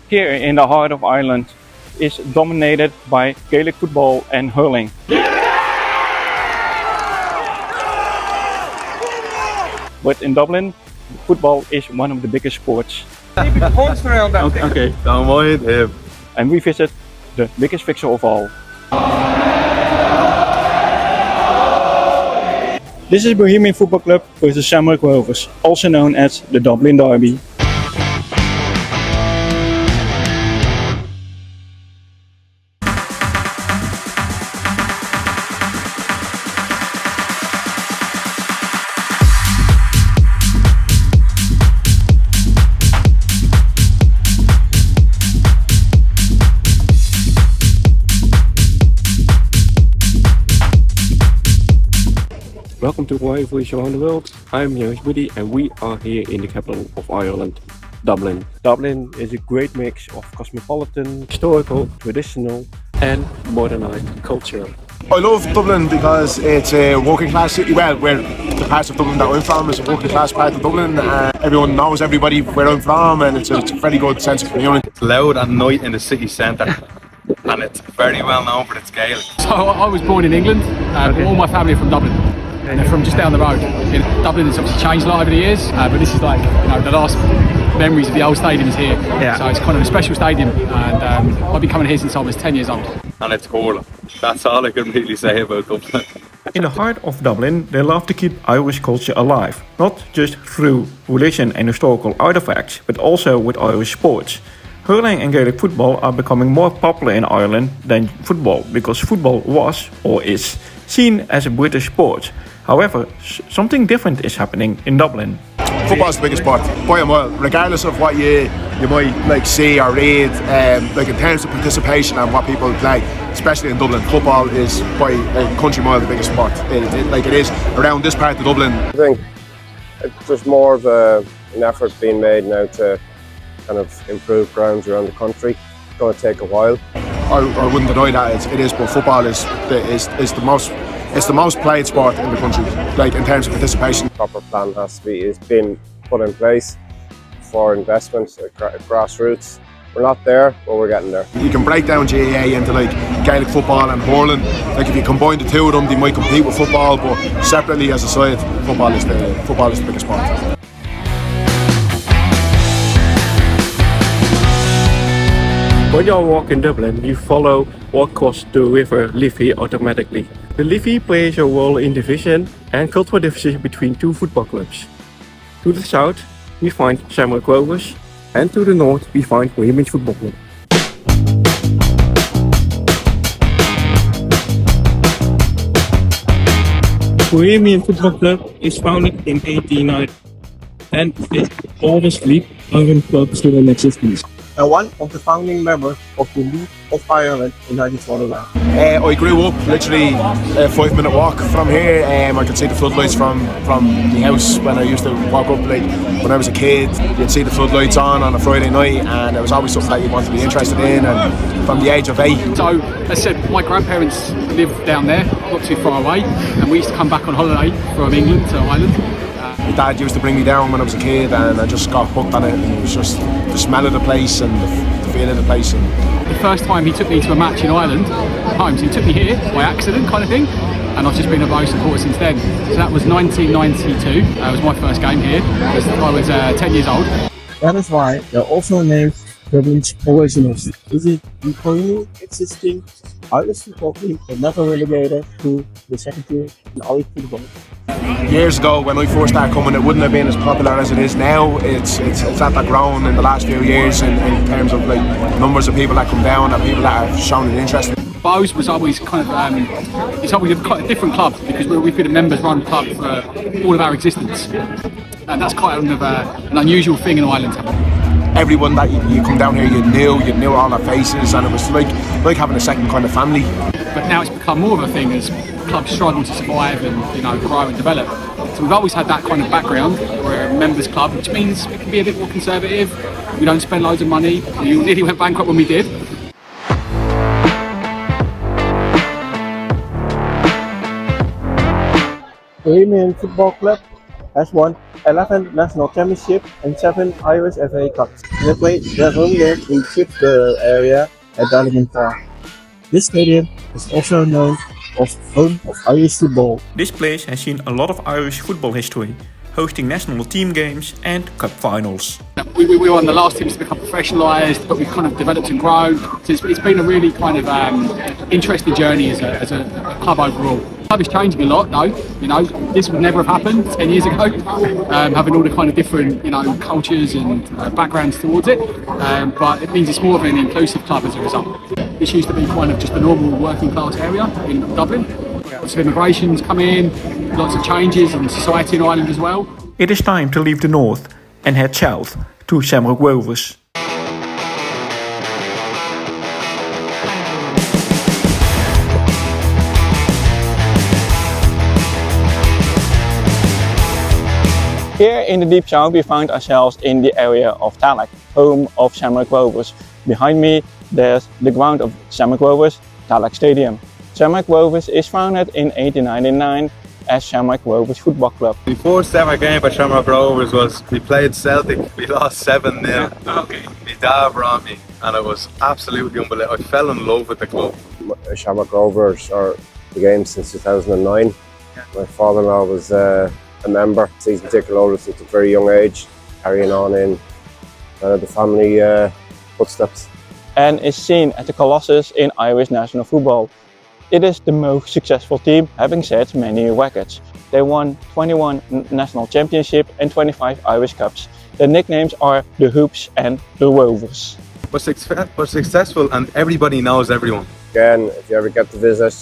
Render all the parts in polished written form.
here in the heart of Ireland is dominated by Gaelic football and hurling. But in Dublin, football is one of the biggest sports. Okay, don't mind him. And we visit the biggest fixture of all. This is Bohemian Football Club versus Shamrock Rovers, also known as the Dublin Derby. Welcome to Rivalries around the world. I'm your host Woody and we are here in the capital of Ireland, Dublin. Dublin is a great mix of cosmopolitan, historical, traditional and modernized culture. I love Dublin because it's a working class city. Well, where the part of Dublin that I'm from is a working class part of Dublin. Everyone knows everybody where I'm from and it's a very good sense of community. It's loud at night in the city centre and it's very well known for its Gaelic. So I was born in England, but all my family are from Dublin. And they're from just down the road. Dublin has obviously changed a lot over the years, but this is like the last memories of the old stadium is here. Yeah. So it's kind of a special stadium, and I've been coming here since I was 10 years old. And it's hurling. That's all I can really say about Dublin. In the heart of Dublin, they love to keep Irish culture alive, not just through religion and historical artifacts, but also with Irish sports. Hurling and Gaelic football are becoming more popular in Ireland than football, because football was, or is, seen as a British sport. However, something different is happening in Dublin. Football is the biggest sport, by a mile, regardless of what you might see or read. In terms of participation and what people play, especially in Dublin, football is by a country mile the biggest sport. It is around this part of Dublin. I think there's more of an effort being made now to kind of improve grounds around the country. It's going to take a while. I wouldn't deny that it is, but football is the most. It's the most played sport in the country, in terms of participation. Proper plan has to be been put in place for investment at grassroots. We're not there, but we're getting there. You can break down GAA into Gaelic football and hurling. If you combine the two of them, they might compete with football, but separately as a side, football is the biggest sport. When you walk in Dublin, you walk across the River Liffey automatically. The Liffey plays a role in division and cultural differences between two football clubs. To the south, we find Shamrock Rovers, and to the north, we find Bohemian Football Club. Bohemian Football Club is founded in 1890 and is the oldest League Ireland club still in existence. And one of the founding members of the League of Ireland in 1941. I grew up literally a 5-minute walk from here. I could see the floodlights from the house when I used to walk up. When I was a kid, you'd see the floodlights on a Friday night, and it was always something that you wanted to be interested in. And from the age of 8. So, as I said, my grandparents live down there, not too far away, and we used to come back on holiday from England to Ireland. My dad used to bring me down when I was a kid, and I just got hooked on it. And it was just the smell of the place and the feel of the place. The first time he took me to a match in Ireland, so he took me here by accident, kind of thing, and I've just been a Bow supporter since then. So that was 1992. That was my first game here. I was 10 years old. That is why they're also named Dublin's Originals. Is it the currently existing Irish football team but never relegated to the second tier in Irish football? Years ago, when I first started coming, it wouldn't have been as popular as it is now. It's at that grown in the last few years in terms of numbers of people that come down and people that have shown an interest. Bows was always kind of it's always quite a different club because we've been a members-run club for all of our existence, and that's quite an unusual thing in Ireland. Everyone that you come down here, you knew all their faces, and it was like having a second kind of family. But now it's become more of a thing as clubs struggle to survive and grow and develop. So we've always had that kind of background. We're a members club, which means we can be a bit more conservative. We don't spend loads of money. We nearly went bankrupt when we did. Bohemian Football Club has won 11 national championships and 7 Irish FA Cups. They play their home games in the Pittsburgh area at Dublin Park. This stadium is also known as home of Irish football. This place has seen a lot of Irish football history, hosting national team games and cup finals. We were one of the last teams to become professionalised, but we've kind of developed and grown. So it's been a really kind of interesting journey as a club overall. The club is changing a lot though, you know, this would never have happened 10 years ago, having all the kind of different, you know, cultures and backgrounds towards it, but it means it's more of an inclusive club as a result. This used to be kind of just a normal working class area in Dublin. Lots of immigrations come in, lots of changes in society in Ireland as well. It is time to leave the north and head south to Shamrock Rovers. Here in the deep south we found ourselves in the area of Tallaght, home of Shamrock Rovers. Behind me there's the ground of Shamrock Rovers, Tallaght Stadium. Shamrock Rovers is founded in 1899 as Shamrock Rovers Football Club. The first ever game at Shamrock Rovers was we played Celtic. We lost 7-0. My dad brought me and it was absolutely unbelievable. I fell in love with the club. Shamrock Rovers are the game since 2009. My father-in-law was a member, season ticket holder since a very young age, carrying on in the family footsteps. And is seen as the Colossus in Irish national football. It is the most successful team, having set many records. They won 21 national championships and 25 Irish Cups. Their nicknames are the Hoops and the Rovers. We're successful and everybody knows everyone. Again, if you ever get to visit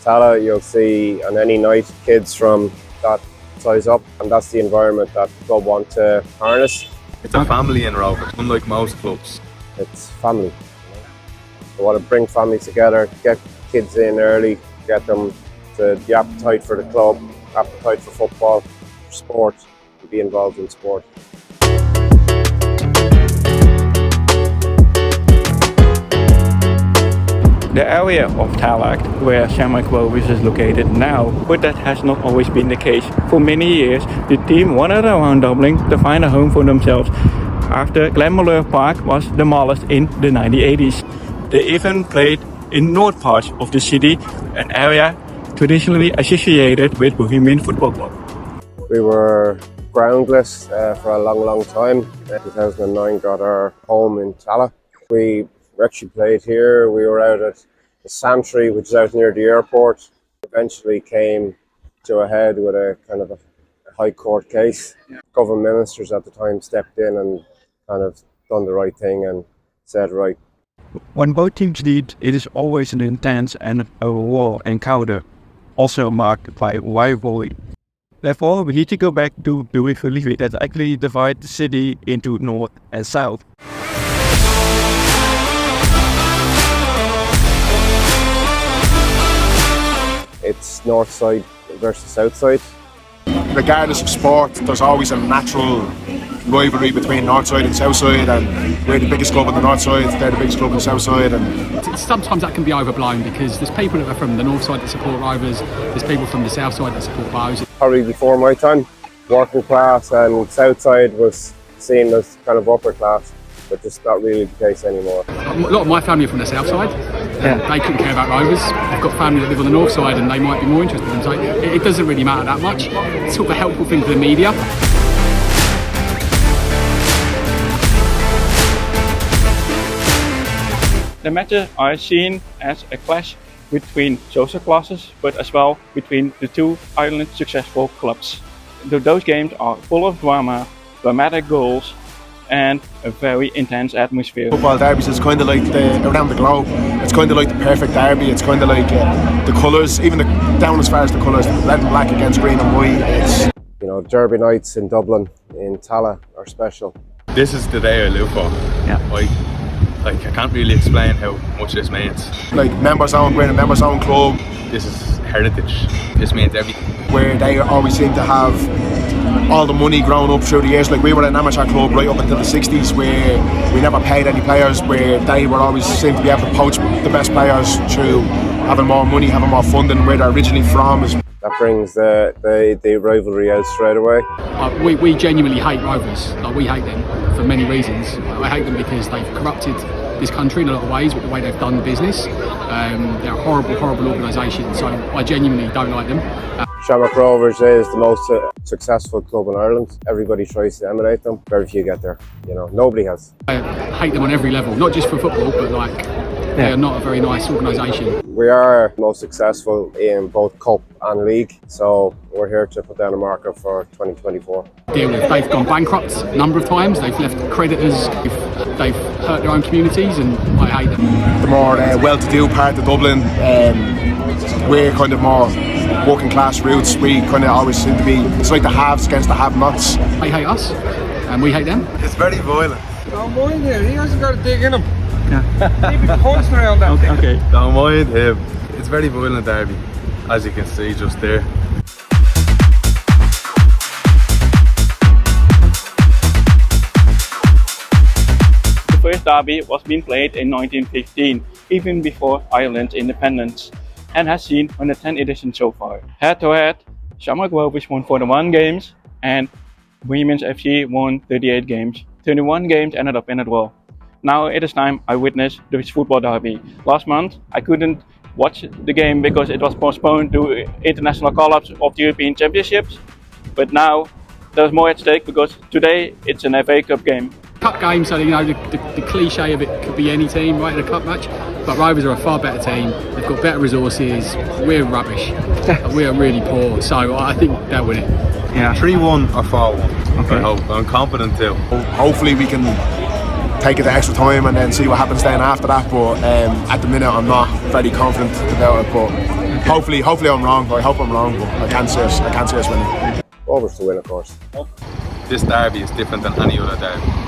Tallaght, you'll see on any night kids from that size up, and that's the environment that the club want to harness. It's a family in Rovers, unlike most clubs. It's family. They want to bring families together, get kids in early, get them the appetite for the club, appetite for football, for sport, to be involved in sport. The area of Tallaght, where Shamrock Rovers is located now, but that has not always been the case. For many years, the team wandered around Dublin to find a home for themselves, after Glenmalure Park was demolished in the 1980s. They even played in north parts of the city, an area traditionally associated with Bohemian Football Club. We were groundless for a long time. In 2009 got our home in Tallaght. We actually played here. We were out at the Santry, which is out near the airport. Eventually came to a head with a kind of a high court case. Government ministers at the time stepped in and kind of done the right thing and said, right. When both teams lead, it is always an intense and a raw encounter, also marked by rivalry. Therefore, we need to go back to the River Liffey that actually divides the city into north and south. It's north side versus south side. Regardless of sport, there's always a natural rivalry between north side and south side, and we're the biggest club on the north side, they're the biggest club on the south side. And sometimes that can be overblown because there's people that are from the north side that support Rovers, there's people from the south side that support Bows. Probably before my time, working class and south side was seen as kind of upper class, but just not really the case anymore. A lot of my family are from the south side. They couldn't care about Rovers. I've got family that live on the north side and they might be more interested in them. So it doesn't really matter that much. It's sort of a helpful thing for the media. The matches are seen as a clash between social classes, but as well between the two Ireland's successful clubs. Those games are full of drama, dramatic goals, and a very intense atmosphere. Football derbies is kind of like around the globe. It's kind of like the perfect derby. It's kind of like the colours, even down as far as the colours, red and black against green and white. It's, you know, derby nights in Dublin, in Tallaght are special. This is the day I live for. I can't really explain how much this means. like members owned, we're a members owned club. This is heritage. This means everything. Where they always seem to have all the money grown up through the years. Like we were an amateur club right up until the 60s where we never paid any players, where they were always seemed to be able to poach the best players through having more money, having more funding, where they're originally from. That brings the rivalry out straight away. We genuinely hate Rovers. Like, we hate them for many reasons. I hate them because they've corrupted this country in a lot of ways with the way they've done the business. They're a horrible, horrible organisation, so I genuinely don't like them. Shamrock Rovers is the most successful club in Ireland. Everybody tries to emulate them. Very few get there. You know, nobody has. I hate them on every level, not just for football, but like they are not a very nice organisation. We are most successful in both Cup and League, so we're here to put down a marker for 2024. They've gone bankrupt a number of times. They've left creditors. They've hurt their own communities, and I hate them. The more well-to-do part of Dublin, we're kind of more working class roots. We kind of always seem to be, it's like the haves against the have-nots. They hate us, and we hate them. It's very violent. Don't mind him, he hasn't got a dig in him. Yeah. He'd be punching around that thing. Okay. Don't mind him. It's very violent derby, as you can see just there. The first derby was being played in 1915, even before Ireland's independence, and has seen 110 editions so far. Head-to-head, Shamrock Rovers won 41 games, and Bohemian FC won 38 games. 21 games ended up in a draw. Now it is time I witnessed this football derby. Last month I couldn't watch the game because it was postponed to international call-ups of the European Championships. But now there's more at stake because today it's an FA Cup game. Cup game, so you know the cliche of it could be any team right in a cup match, but Rovers are a far better team. They've got better resources. We're rubbish. We are really poor, so I think they'll win it. Yeah, 3-1 or 4-1. Okay. I hope. I'm confident too. Hopefully we can take it to extra time and then see what happens then after that. But at the minute I'm not very confident about it. But hopefully I'm wrong. I hope I'm wrong, but I can't see us winning. Rovers to win, of course. This derby is different than any other derby.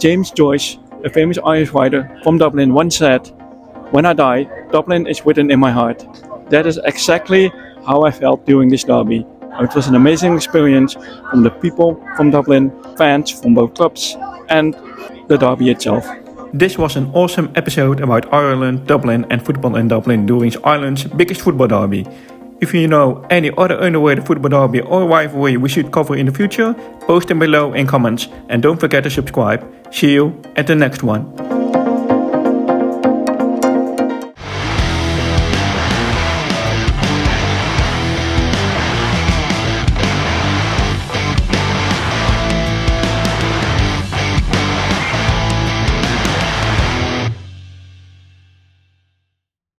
James Joyce, a famous Irish writer from Dublin, once said, "When I die, Dublin is written in my heart." That is exactly how I felt during this derby. It was an amazing experience from the people from Dublin, fans from both clubs, and the derby itself. This was an awesome episode about Ireland, Dublin and football in Dublin during Ireland's biggest football derby. If you know any other underrated football derby or rivalry we should cover in the future, post them below in comments and don't forget to subscribe. See you at the next one.